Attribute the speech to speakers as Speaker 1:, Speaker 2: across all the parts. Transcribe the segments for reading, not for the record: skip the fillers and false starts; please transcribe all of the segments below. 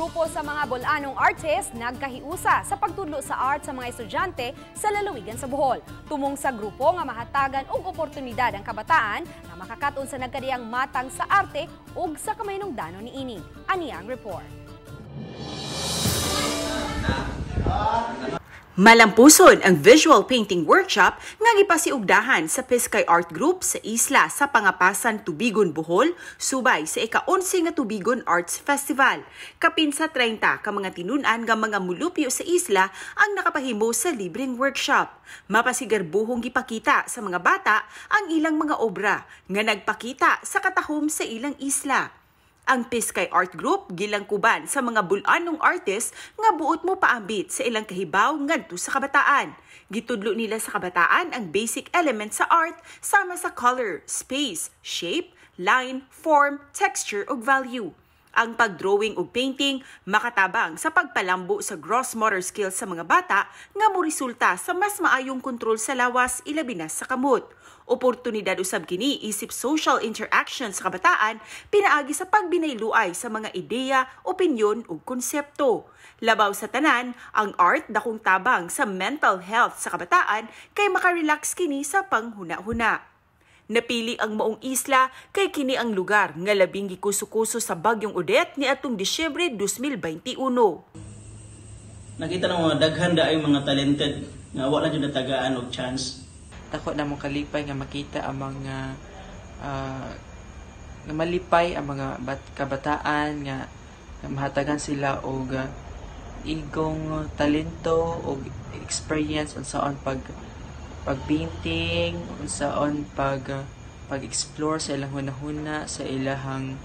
Speaker 1: grupo sa mga Bolanong artist nagkahiusa sa pagtudlo sa art sa mga estudyante sa lalawigan sa Bohol. Tumong sa grupo nga mahatagan og oportunidad ang kabataan na makakaton sa nagkadiyang matang sa arte ug sa kamahinungdanon niini. Ani ang report.
Speaker 2: Malampuson ang visual painting workshop nga gipasiugdahan sa Piskay Art Group sa isla sa Pangapasan, Tubigon, Bohol, subay sa ika-11 nga Tubigon Arts Festival. Kapin sa 30 ka mga tinun-an nga mga mulupyo sa isla ang nakapahimo sa libreng workshop. Mapasigarbuhong gipakita sa mga bata ang ilang mga obra nga nagpakita sa katahom sa ilang isla. Ang Piskay Art Group gilangkuban sa mga Bolanong artist nga buot mo paambit sa ilang kahibaw ngadto sa kabataan. Gitudlo nila sa kabataan ang basic elements sa art sama sa color, space, shape, line, form, texture ug value. Ang pagdrawing ug painting makatabang sa pagpalambo sa gross motor skills sa mga bata nga moresulta sa mas maayong kontrol sa lawas ilabi na sa kamot. Oportunidad usab kini isip social interaction sa kabataan pinaagi sa pagbinayluay sa mga ideya, opinyon ug konsepto. Labaw sa tanan, ang art dakong tabang sa mental health sa kabataan kay makarelax kini sa panghuna-huna. Napili ang maong isla kay kini ang lugar nga labing gikuso-kuso sa bagyong Odette ni atong Disyembre 2021.
Speaker 3: Nakita ng mga daghan ay mga talented nga wala jud natagaan og chance.
Speaker 4: Dako na mong kalipay nga makita ang mga nga malipay ang mga kabataan nga mahatagan sila og igong talento og experience unsaon pag-painting, unsaon pag-explore sa ilang hunahuna sa ilahang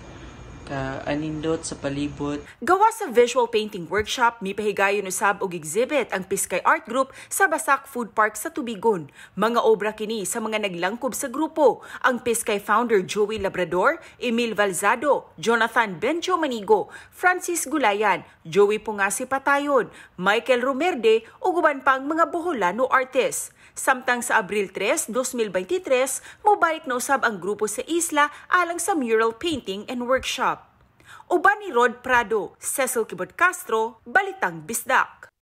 Speaker 4: kaanindot sa palibot.
Speaker 2: Gawa sa visual painting workshop, mipahigayon usab og exhibit ang Piskay Art Group sa Basak Food Park sa Tubigon. Mga obra kini sa mga naglangkob sa grupo, ang Piskay founder Joey Labrador, Emil Valzado, Jonathan Benjo Manigo, Francis Gulayan, Joey Pungasi Patayon, Michael Romerde ug uban pang mga Boholano artists. Samtang sa Abril 3, 2023, mobalik na usab ang grupo sa isla alang sa mural painting and workshop. Uban ni Rod Prado, Cecil Kibot Castro, Balitang Bisdak.